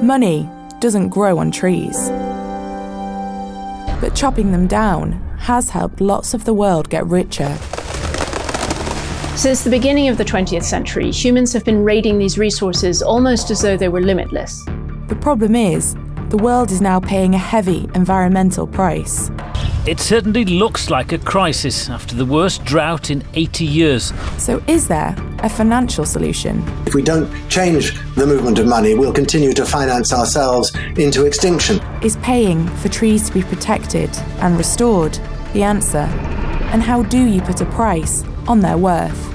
Money doesn't grow on trees. But chopping them down has helped lots of the world get richer. Since the beginning of the 20th century, humans have been raiding these resources almost as though they were limitless. The problem is, the world is now paying a heavy environmental price. It certainly looks like a crisis after the worst drought in 80 years. So is there a financial solution? If we don't change the movement of money, we'll continue to finance ourselves into extinction. Is paying for trees to be protected and restored the answer? And how do you put a price on their worth?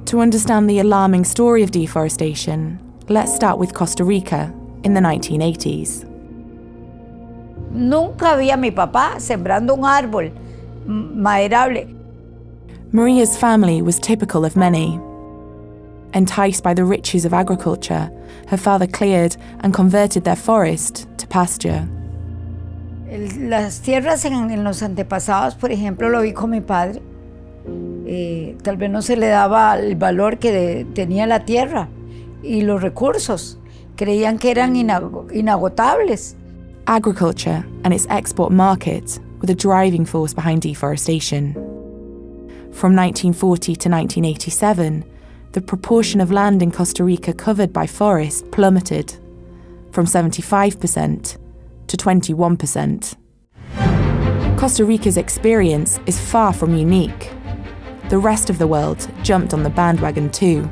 To understand the alarming story of deforestation, let's start with Costa Rica in the 1980s. Nunca vi a mi papá sembrando un árbol maderable. Maria's family was typical of many. Enticed by the riches of agriculture, her father cleared and converted their forest to pasture. Las tierras en los antepasados, por ejemplo, lo vi con mi padre. Tal vez no se le daba el valor que tenía la tierra y los recursos. Creían que eran inagotables. Agriculture and its export market were the driving force behind deforestation. From 1940 to 1987, the proportion of land in Costa Rica covered by forest plummeted from 75% to 21%. Costa Rica's experience is far from unique. The rest of the world jumped on the bandwagon too.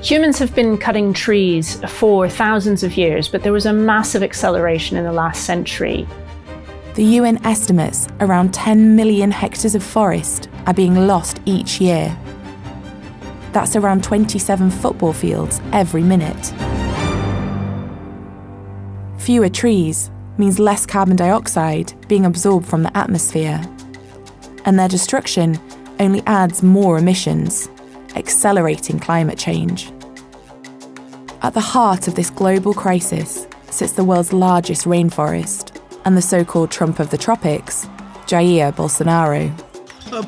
Humans have been cutting trees for thousands of years, but there was a massive acceleration in the last century. The UN estimates around 10 million hectares of forest are being lost each year. That's around 27 football fields every minute. Fewer trees means less carbon dioxide being absorbed from the atmosphere, and their destruction only adds more emissions, accelerating climate change. At the heart of this global crisis sits the world's largest rainforest and the so-called Trump of the tropics, Jair Bolsonaro.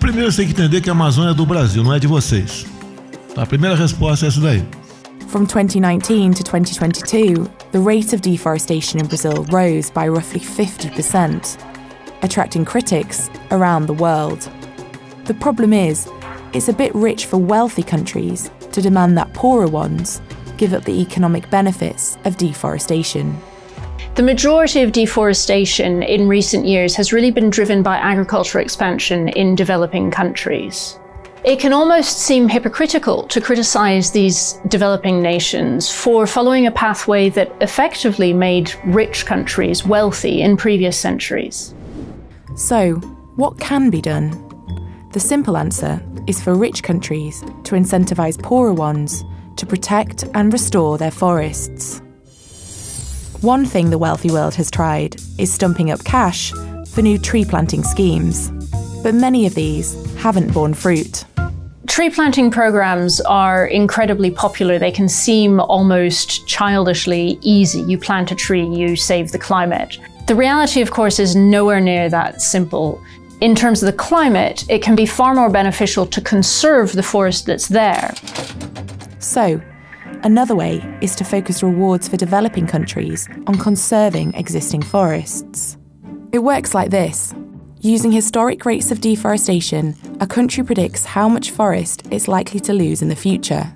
Primeiro você tem que entender que a Amazônia é do Brasil, não é de vocês. A primeira resposta é essa daí. From 2019 to 2022, the rate of deforestation in Brazil rose by roughly 50%, attracting critics around the world. The problem is, it's a bit rich for wealthy countries to demand that poorer ones give up the economic benefits of deforestation. The majority of deforestation in recent years has really been driven by agricultural expansion in developing countries. It can almost seem hypocritical to criticise these developing nations for following a pathway that effectively made rich countries wealthy in previous centuries. So, what can be done? The simple answer is for rich countries to incentivise poorer ones to protect and restore their forests. One thing the wealthy world has tried is stumping up cash for new tree planting schemes, but many of these haven't borne fruit. Tree planting programs are incredibly popular. They can seem almost childishly easy. You plant a tree, you save the climate. The reality, of course, is nowhere near that simple. In terms of the climate, it can be far more beneficial to conserve the forest that's there. So, another way is to focus rewards for developing countries on conserving existing forests. It works like this. Using historic rates of deforestation, a country predicts how much forest it's likely to lose in the future.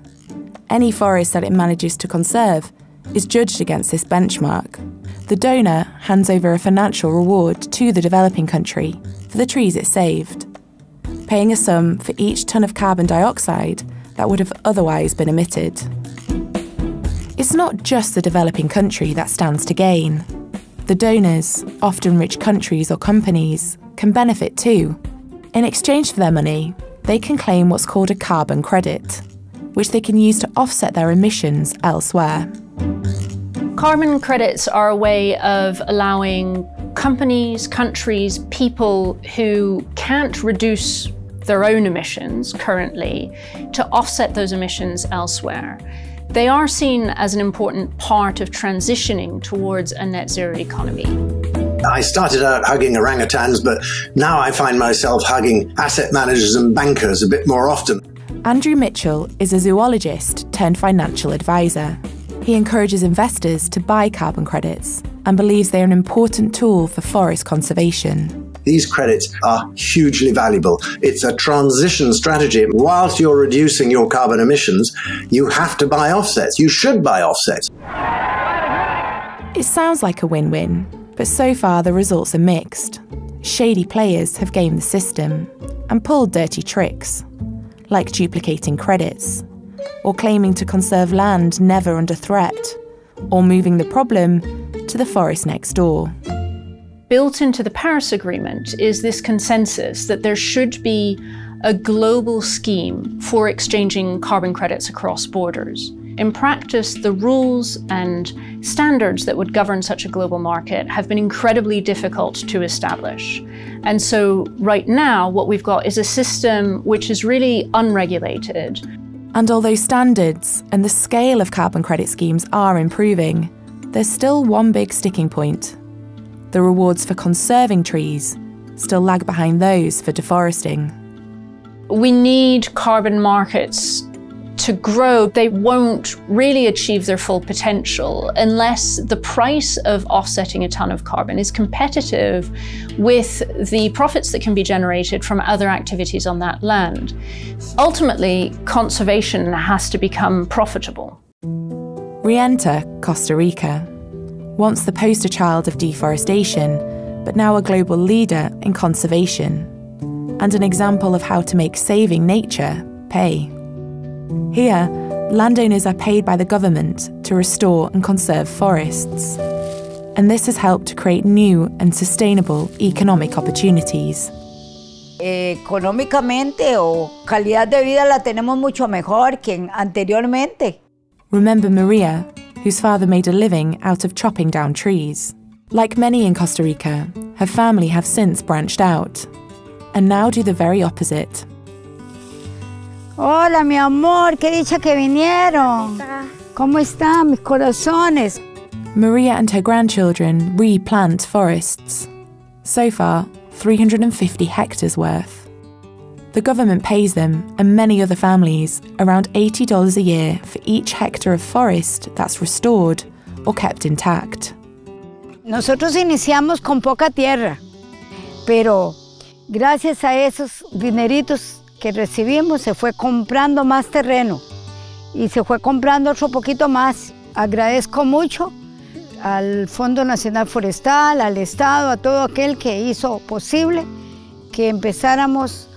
Any forest that it manages to conserve is judged against this benchmark. The donor hands over a financial reward to the developing country for the trees it saved, paying a sum for each tonne of carbon dioxide that would have otherwise been emitted. It's not just the developing country that stands to gain. The donors, often rich countries or companies, can benefit too. In exchange for their money, they can claim what's called a carbon credit, which they can use to offset their emissions elsewhere. Carbon credits are a way of allowing companies, countries, people who can't reduce their own emissions currently to offset those emissions elsewhere. They are seen as an important part of transitioning towards a net zero economy. I started out hugging orangutans, but now I find myself hugging asset managers and bankers a bit more often. Andrew Mitchell is a zoologist turned financial advisor. He encourages investors to buy carbon credits and believes they're an important tool for forest conservation. These credits are hugely valuable. It's a transition strategy. Whilst you're reducing your carbon emissions, you have to buy offsets. You should buy offsets. It sounds like a win-win, but so far the results are mixed. Shady players have gamed the system and pulled dirty tricks, like duplicating credits, or claiming to conserve land never under threat, or moving the problem to the forest next door. Built into the Paris Agreement is this consensus that there should be a global scheme for exchanging carbon credits across borders. In practice, the rules and standards that would govern such a global market have been incredibly difficult to establish. And so right now, what we've got is a system which is really unregulated. And although standards and the scale of carbon credit schemes are improving, there's still one big sticking point. The rewards for conserving trees still lag behind those for deforesting. We need carbon markets to grow. They won't really achieve their full potential unless the price of offsetting a ton of carbon is competitive with the profits that can be generated from other activities on that land. Ultimately, conservation has to become profitable. Re-enter Costa Rica. Once the poster child of deforestation, but now a global leader in conservation, and an example of how to make saving nature pay. Here, landowners are paid by the government to restore and conserve forests, and this has helped to create new and sustainable economic opportunities. Económicamente o calidad de vida la tenemos mucho mejor que anteriormente. Remember Maria, whose father made a living out of chopping down trees. Like many in Costa Rica, her family have since branched out, and now do the very opposite. Hola, mi amor, qué dicha que vinieron. ¿Cómo están mis corazones? Maria and her grandchildren replant forests. So far, 350 hectares worth. The government pays them, and many other families, around $80 a year for each hectare of forest that's restored or kept intact. Nosotros iniciamos con poca tierra, pero gracias a esos dineritos que recibimos se fue comprando más terreno y se fue comprando otro poquito más. Agradezco mucho al Fondo Nacional Forestal, al Estado, a todo aquel que hizo posible que empezáramos.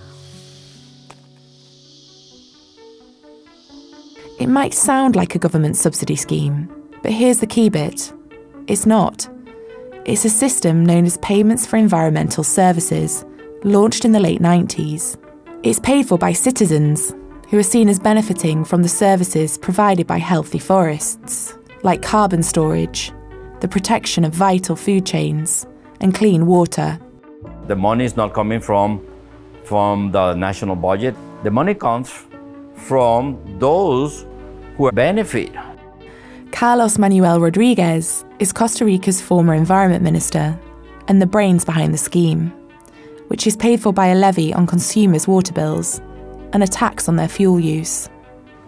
It might sound like a government subsidy scheme, but here's the key bit. It's not. It's a system known as Payments for Environmental Services, launched in the late 90s. It's paid for by citizens, who are seen as benefiting from the services provided by healthy forests, like carbon storage, the protection of vital food chains, and clean water. The money is not coming from the national budget. The money comes from those who benefit. Carlos Manuel Rodriguez is Costa Rica's former environment minister and the brains behind the scheme, which is paid for by a levy on consumers' water bills and a tax on their fuel use.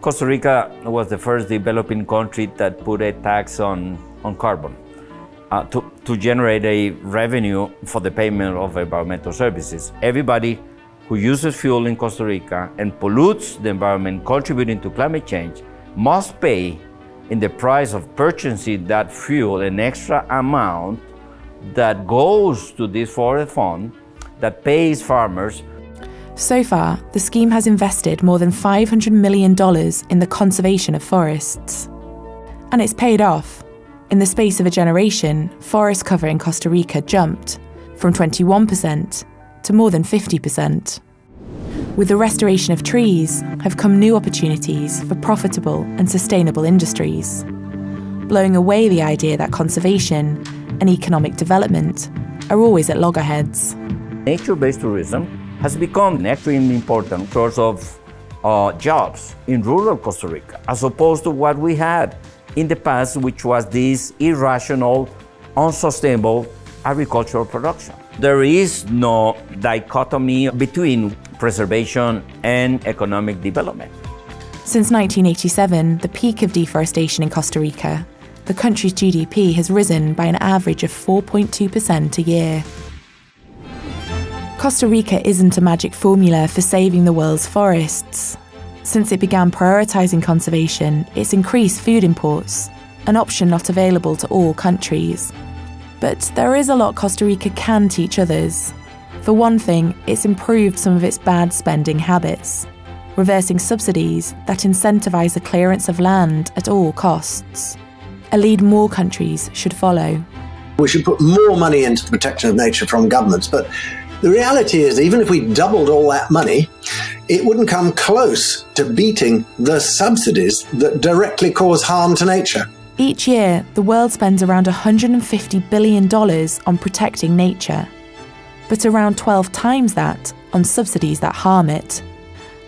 Costa Rica was the first developing country that put a tax on carbon to generate a revenue for the payment of environmental services. Everybody who uses fuel in Costa Rica and pollutes the environment contributing to climate change must pay in the price of purchasing that fuel an extra amount that goes to this forest fund that pays farmers. So far, the scheme has invested more than $500 million in the conservation of forests. And it's paid off. In the space of a generation, forest cover in Costa Rica jumped from 21% to more than 50%. With the restoration of trees have come new opportunities for profitable and sustainable industries, blowing away the idea that conservation and economic development are always at loggerheads. Nature-based tourism has become an extremely important source of jobs in rural Costa Rica, as opposed to what we had in the past, which was this irrational, unsustainable agricultural production. There is no dichotomy between preservation and economic development. Since 1987, the peak of deforestation in Costa Rica, the country's GDP has risen by an average of 4.2% a year. Costa Rica isn't a magic formula for saving the world's forests. Since it began prioritising conservation, it's increased food imports, an option not available to all countries. But there is a lot Costa Rica can teach others. For one thing, it's improved some of its bad spending habits, reversing subsidies that incentivise the clearance of land at all costs. A lead more countries should follow. We should put more money into the protection of nature from governments, but the reality is, even if we doubled all that money, it wouldn't come close to beating the subsidies that directly cause harm to nature. Each year, the world spends around $150 billion on protecting nature, but around 12 times that on subsidies that harm it.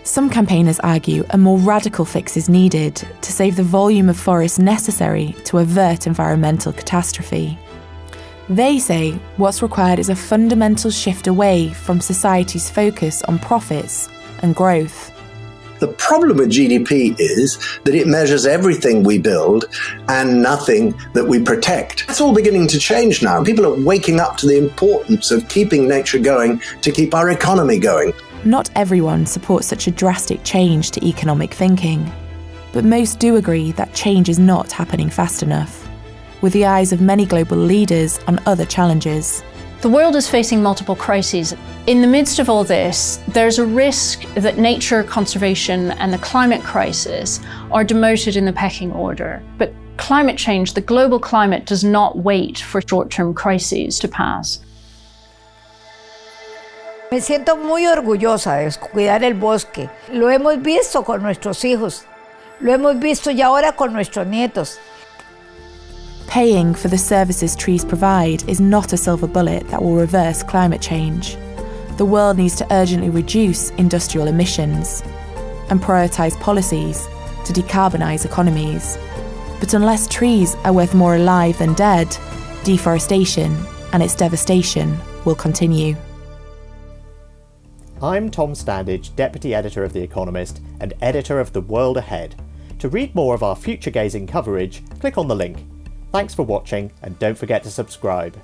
Some campaigners argue a more radical fix is needed to save the volume of forests necessary to avert environmental catastrophe. They say what's required is a fundamental shift away from society's focus on profits and growth. The problem with GDP is that it measures everything we build and nothing that we protect. That's all beginning to change now. People are waking up to the importance of keeping nature going to keep our economy going. Not everyone supports such a drastic change to economic thinking, but most do agree that change is not happening fast enough, with the eyes of many global leaders on other challenges. The world is facing multiple crises. In the midst of all this, there's a risk that nature conservation and the climate crisis are demoted in the pecking order. But climate change, the global climate, does not wait for short-term crises to pass. Me siento muy orgullosa de cuidar el bosque. Lo hemos visto con nuestros hijos. Lo hemos visto ya ahora con nuestros nietos. Paying for the services trees provide is not a silver bullet that will reverse climate change. The world needs to urgently reduce industrial emissions and prioritise policies to decarbonise economies. But unless trees are worth more alive than dead, deforestation and its devastation will continue. I'm Tom Standage, Deputy Editor of The Economist and Editor of The World Ahead. To read more of our future-gazing coverage, click on the link. Thanks for watching, and don't forget to subscribe.